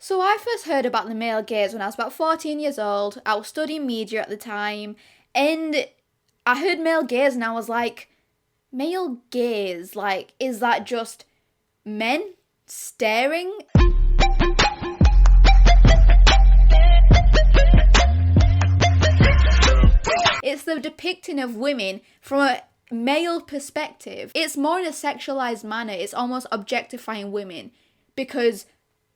So I first heard about the male gaze when I was about 14 years old. I was studying media at the time, and I heard male gaze and I was like, male gaze? Like, is that just men staring? It's the depicting of women from a male perspective. It's more in a sexualized manner. It's almost objectifying women because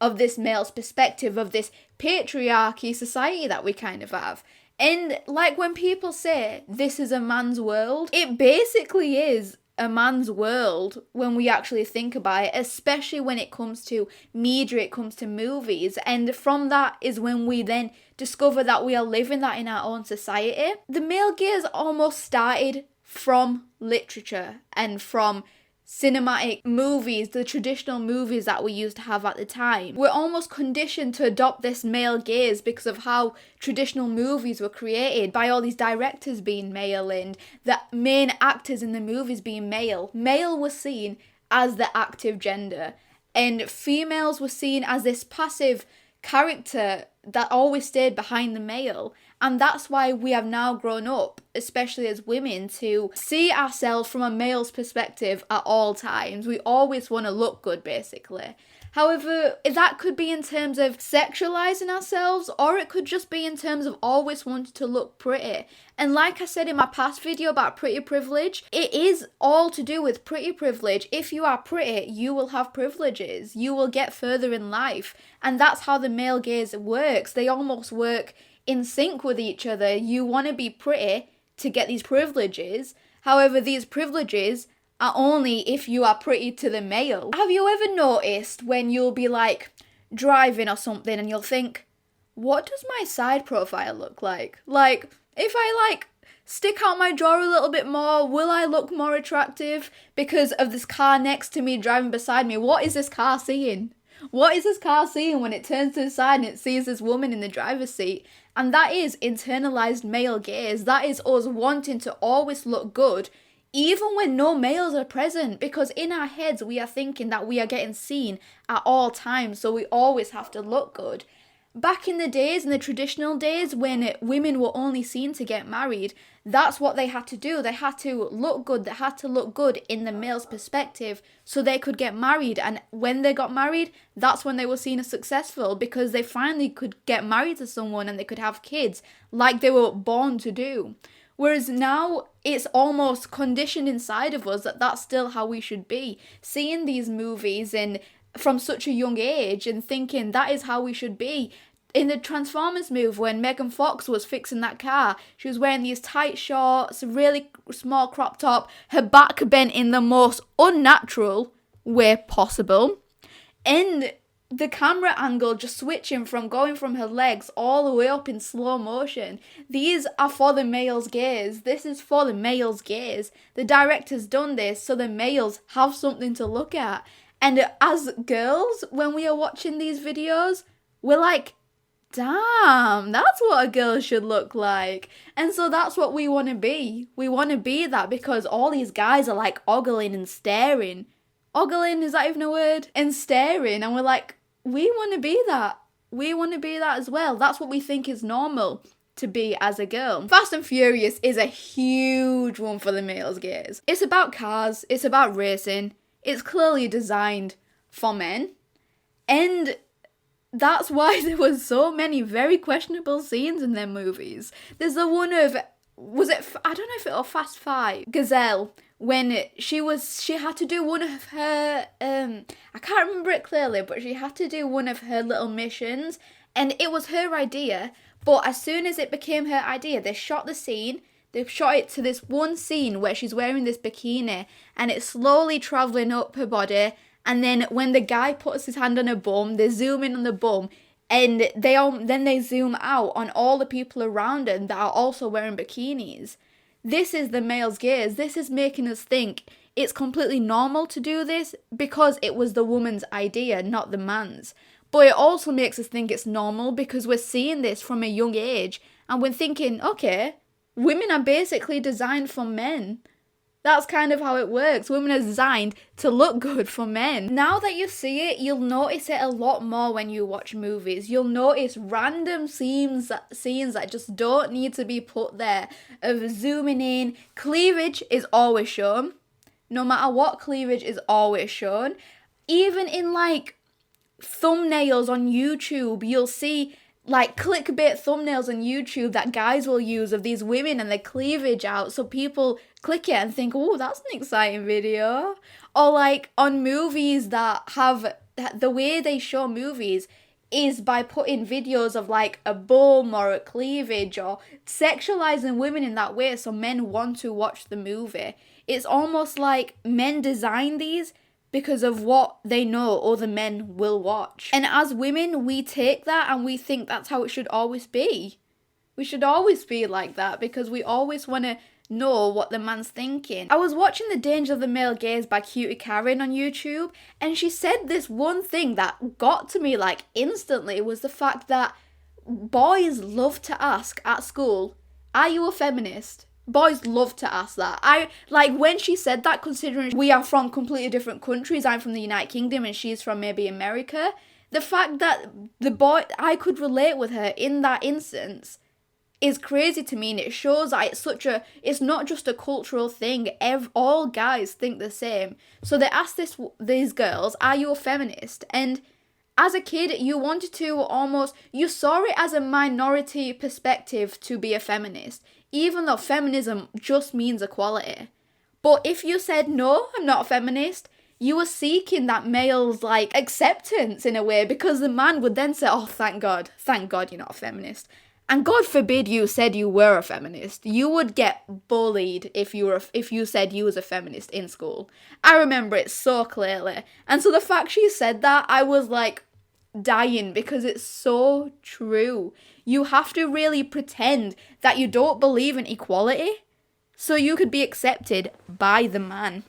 of this male's perspective, of this patriarchy society that we kind of have. And like when people say this is a man's world, it basically is a man's world when we actually think about it, especially when it comes to media, it comes to movies. And from that is when we then discover that we are living that in our own society. The male gaze almost started from literature and from cinematic movies, the traditional movies that we used to have at the time. We're almost conditioned to adopt this male gaze because of how traditional movies were created, by all these directors being male and the main actors in the movies being male. Male was seen as the active gender, and females were seen as this passive character that always stayed behind the male. And that's why we have now grown up, especially as women, to see ourselves from a male's perspective at all times. We always want to look good, basically. However, that could be in terms of sexualizing ourselves, or it could just be in terms of always wanting to look pretty. And like I said in my past video about pretty privilege, it is all to do with pretty privilege. If you are pretty, you will have privileges. You will get further in life. And that's how the male gaze works. They almost work in sync with each other. You want to be pretty to get these privileges. However, these privileges are only if you are pretty to the male. Have you ever noticed when you'll be like driving or something and you'll think, what does my side profile look like? Like, if I stick out my jaw a little bit more, will I look more attractive because of this car next to me driving beside me? What is this car seeing? What is this car seeing when it turns to the side and it sees this woman in the driver's seat? And that is internalized male gaze. That is us wanting to always look good, even when no males are present, because in our heads we are thinking that we are getting seen at all times, so we always have to look good. Back in the days, in the traditional days, when women were only seen to get married, that's what they had to do. They had to look good. They had to look good in the male's perspective so they could get married. And when they got married, that's when they were seen as successful, because they finally could get married to someone and they could have kids like they were born to do. Whereas now, it's almost conditioned inside of us that that's still how we should be. Seeing these movies and from such a young age and thinking that is how we should be. In the Transformers movie, when Megan Fox was fixing that car, she was wearing these tight shorts, a really small crop top, her back bent in the most unnatural way possible, and the camera angle just switching from going from her legs all the way up in slow motion. These are for the male's gaze. This is for the male's gaze. The director's done this so the males have something to look at. And as girls, when we are watching these videos, we're like, damn, that's what a girl should look like. And so that's what we want to be. We want to be that because all these guys are like ogling and staring. Ogling, is that even a word? And staring. And we're like, we want to be that. We want to be that as well. That's what we think is normal to be as a girl. Fast and Furious is a huge one for the male's gaze. It's about cars. It's about racing. It's clearly designed for men. And that's why there was so many very questionable scenes in their movies. There's the one of, I don't know if it was Fast Five, Gazelle, when she had to do one of her, I can't remember it clearly, but she had to do one of her little missions, and it was her idea, but as soon as it became her idea, they shot the scene. They shot it to this one scene where she's wearing this bikini and it's slowly travelling up her body, and then when the guy puts his hand on her bum, they zoom in on the bum and they zoom out on all the people around her that are also wearing bikinis. This is the male's gaze. This is making us think it's completely normal to do this because it was the woman's idea, not the man's. But it also makes us think it's normal because we're seeing this from a young age and we're thinking, okay, women are basically designed for men. That's kind of how it works. Women are designed to look good for men. Now that you see it, you'll notice it a lot more when you watch movies. You'll notice random scenes that just don't need to be put there, of zooming in. Cleavage is always shown. No matter what, cleavage is always shown. Even in like thumbnails on YouTube, you'll see like clickbait thumbnails on YouTube that guys will use of these women and their cleavage out, so people click it and think, oh, that's an exciting video. Or like on movies that have, the way they show movies is by putting videos of like a bum or a cleavage, or sexualizing women in that way so men want to watch the movie. It's almost like men design these because of what they know other men will watch. And as women, we take that and we think that's how it should always be. We should always be like that because we always want to know what the man's thinking. I was watching The Danger of the Male Gaze by Cutie Karen on YouTube, and she said this one thing that got to me like instantly, was the fact that boys love to ask at school, are you a feminist? Boys love to ask that. I like when she said that, considering we are from completely different countries. I'm from the United Kingdom and she's from maybe America. The fact that I could relate with her in that instance is crazy to me, and it shows that it's not just a cultural thing. All guys think the same. So they asked these girls, are you a feminist? And as a kid, you wanted to you saw it as a minority perspective to be a feminist, even though feminism just means equality. But if you said, no, I'm not a feminist, you were seeking that male's like acceptance in a way, because the man would then say, oh, thank God you're not a feminist. And God forbid you said you were a feminist. You would get bullied if you said you was a feminist in school. I remember it so clearly. And so the fact she said that, I was like dying, because it's so true. You have to really pretend that you don't believe in equality so you could be accepted by the man.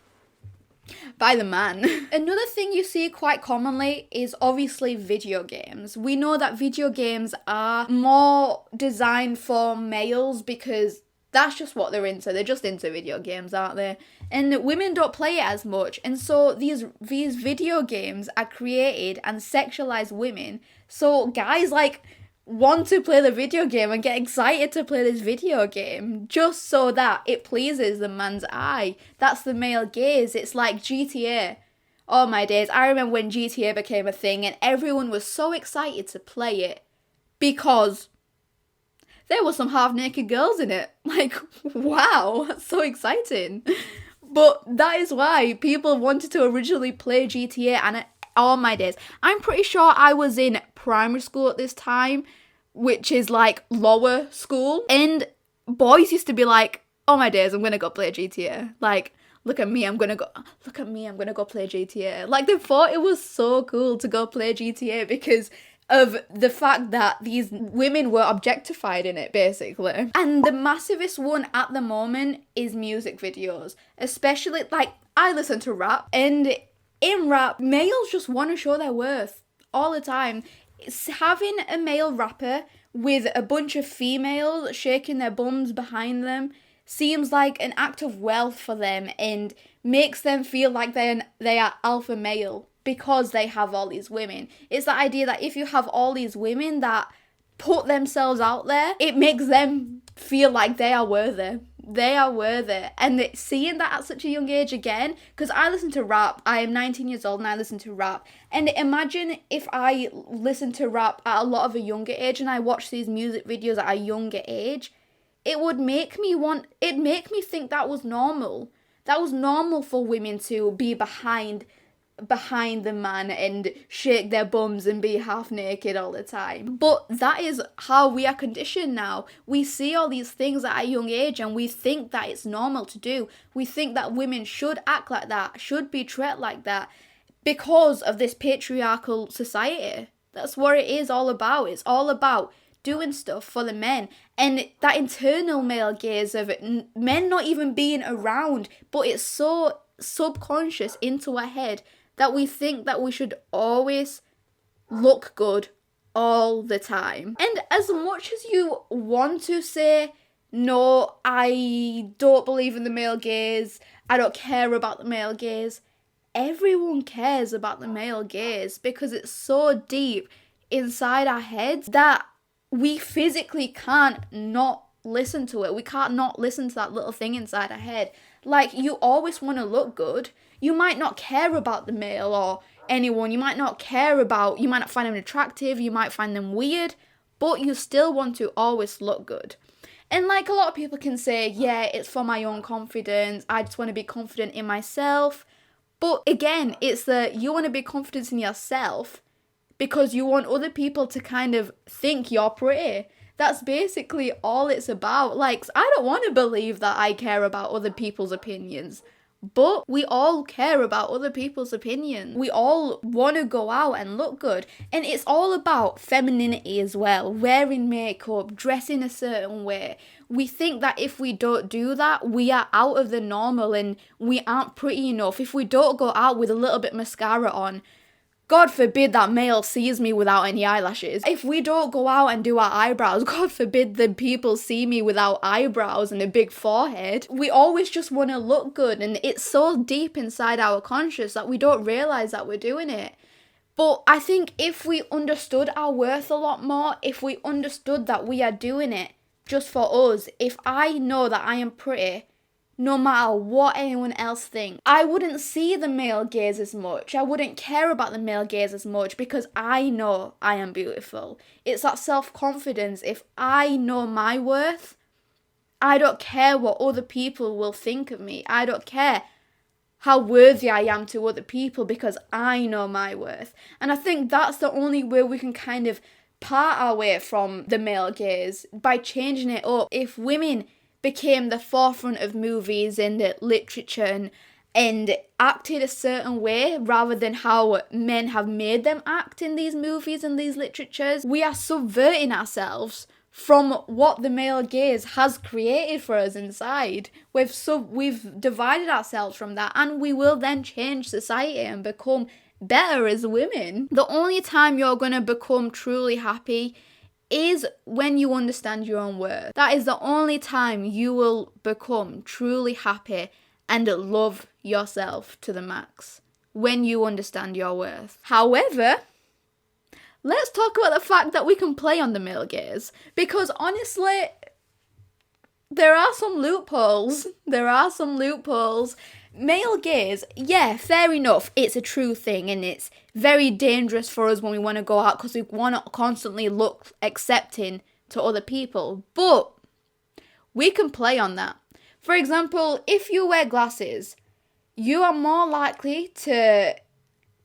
Another thing you see quite commonly is obviously video games. We know that video games are more designed for males because that's just what they're into. They're just into video games, aren't they? And women don't play it as much. And so these video games are created and sexualize women. So guys like want to play the video game and get excited to play this video game just so that it pleases the man's eye. That's the male gaze. It's like GTA. Oh my days. I remember when GTA became a thing and everyone was so excited to play it because there were some half-naked girls in it. Like, wow, that's so exciting. But that is why people wanted to originally play GTA, and all my days. I'm pretty sure I was in primary school at this time, which is like lower school, and boys used to be like, oh my days, I'm gonna go play GTA. Like, look at me, I'm gonna go play GTA. Like, they thought it was so cool to go play GTA because of the fact that these women were objectified in it, basically. And the massivest one at the moment is music videos. Especially, like, I listen to rap, and in rap, males just want to show their worth all the time. Having a male rapper with a bunch of females shaking their bums behind them seems like an act of wealth for them and makes them feel like they are alpha male because they have all these women. It's the idea that if you have all these women that put themselves out there, it makes them feel like they are worthy. They are worthy. And seeing that at such a young age again, because I listen to rap, I am 19 years old and I listen to rap. And imagine if I listened to rap at a lot of a younger age and I watched these music videos at a younger age, it would make me think that was normal. That was normal for women to be behind the man and shake their bums and be half naked all the time. But that is how we are conditioned now. We see all these things at a young age and we think that it's normal to do. We think that women should act like that, should be treated like that because of this patriarchal society. That's what it is all about. It's all about doing stuff for the men, and that internal male gaze of men not even being around, but it's so subconscious into our head that we think that we should always look good all the time. And as much as you want to say no, I don't believe in the male gaze, I don't care about the male gaze. Everyone cares about the male gaze because it's so deep inside our heads that we physically can't not listen to it. We can't not listen to that little thing inside our head. Like, you always want to look good. You might not care about the male or anyone. You might not find them attractive. You might find them weird. But you still want to always look good. And like a lot of people can say, yeah, it's for my own confidence. I just want to be confident in myself. But again, it's that you want to be confident in yourself because you want other people to kind of think you're pretty. That's basically all it's about. Like, I don't want to believe that I care about other people's opinions. But we all care about other people's opinions. We all want to go out and look good. And it's all about femininity as well. Wearing makeup, dressing a certain way. We think that if we don't do that, we are out of the normal and we aren't pretty enough. If we don't go out with a little bit mascara on, God forbid that male sees me without any eyelashes. If we don't go out and do our eyebrows, God forbid the people see me without eyebrows and a big forehead. We always just want to look good, and it's so deep inside our conscious that we don't realise that we're doing it. But I think if we understood our worth a lot more, if we understood that we are doing it just for us, if I know that I am pretty, no matter what anyone else thinks, I wouldn't see the male gaze as much. I wouldn't care about the male gaze as much because I know I am beautiful. It's that self-confidence. If I know my worth, I don't care what other people will think of me. I don't care how worthy I am to other people because I know my worth. And I think that's the only way we can kind of part our way from the male gaze, by changing it up. If women became the forefront of movies and literature and acted a certain way rather than how men have made them act in these movies and these literatures, we are subverting ourselves from what the male gaze has created for us inside. We've divided ourselves from that, and we will then change society and become better as women. The only time you're going to become truly happy is when you understand your own worth. That is the only time you will become truly happy and love yourself to the max. When you understand your worth. However, let's talk about the fact that we can play on the male gaze. Because honestly, there are some loopholes. Male gaze, yeah, fair enough, it's a true thing and it's very dangerous for us when we want to go out because we want to constantly look accepting to other people. But we can play on that. For example, if you wear glasses, you are more likely to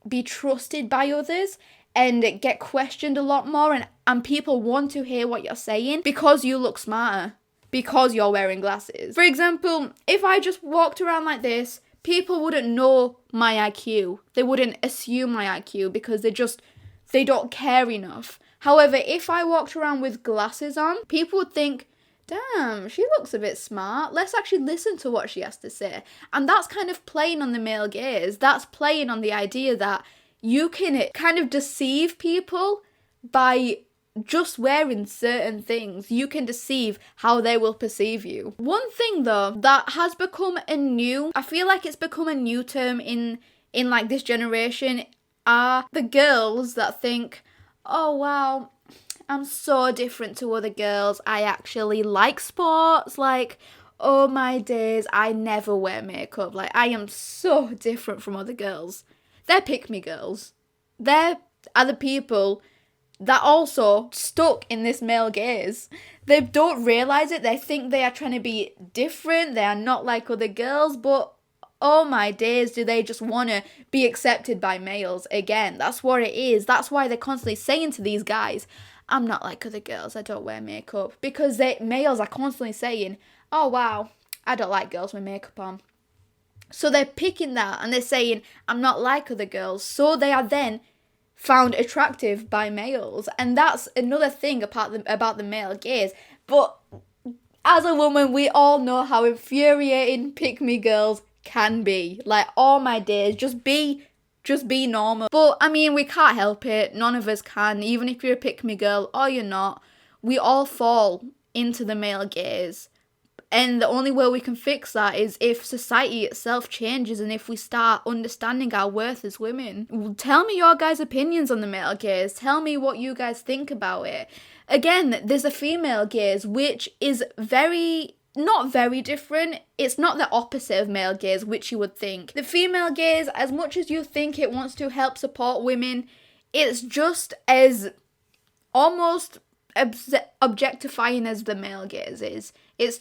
be trusted by others and get questioned a lot more, and people want to hear what you're saying because you look smarter. Because you're wearing glasses. For example, if I just walked around like this, people wouldn't know my IQ. They wouldn't assume my IQ because they don't care enough. However, if I walked around with glasses on, people would think, damn, she looks a bit smart. Let's actually listen to what she has to say. And that's kind of playing on the male gaze. That's playing on the idea that you can kind of deceive people by just wearing certain things. You can deceive how they will perceive you. One thing though that has become I feel like it's become a new term in like this generation are the girls that think, oh wow, I'm so different to other girls. I actually like sports. Like, oh my days, I never wear makeup. Like, I am so different from other girls. They're pick-me girls. They're other people that also stuck in this male gaze. They don't realise it. They think they are trying to be different. They are not like other girls, but oh my days, do they just want to be accepted by males again. That's what it is. That's why they're constantly saying to these guys, I'm not like other girls, I don't wear makeup. Because males are constantly saying, oh wow, I don't like girls with makeup on. So they're picking that and they're saying, I'm not like other girls. So they are then found attractive by males. And that's another thing about the male gaze. But as a woman, we all know how infuriating pick-me girls can be. Like, all my days, just be normal. But I mean, we can't help it. None of us can. Even if you're a pick-me girl or you're not, we all fall into the male gaze And the only way we can fix that is if society itself changes and if we start understanding our worth as women. Tell me your guys' opinions on the male gaze. Tell me what you guys think about it. Again, there's a female gaze, which is not very different. It's not the opposite of male gaze, which you would think. The female gaze, as much as you think it wants to help support women, it's just as almost objectifying as the male gaze is. It's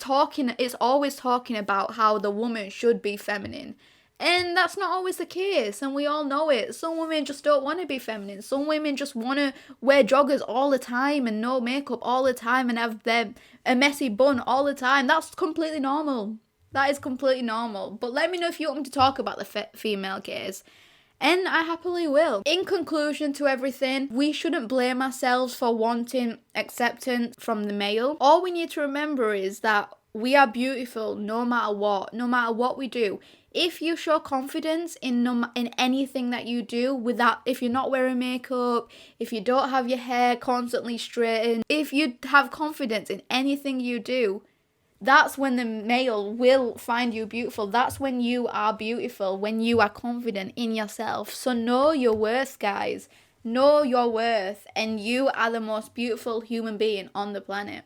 always talking about how the woman should be feminine. And that's not always the case, and we all know it. Some women just don't want to be feminine. Some women just want to wear joggers all the time and no makeup all the time and have a messy bun all the time. That's completely normal. That is completely normal. But let me know if you want me to talk about the female gaze. And I happily will. In conclusion to everything, we shouldn't blame ourselves for wanting acceptance from the male. All we need to remember is that we are beautiful no matter what we do. If you show confidence in anything that you do, if you're not wearing makeup, if you don't have your hair constantly straightened, if you have confidence in anything you do, that's when the male will find you beautiful. That's when you are beautiful, when you are confident in yourself. So know your worth, guys. Know your worth, and you are the most beautiful human being on the planet.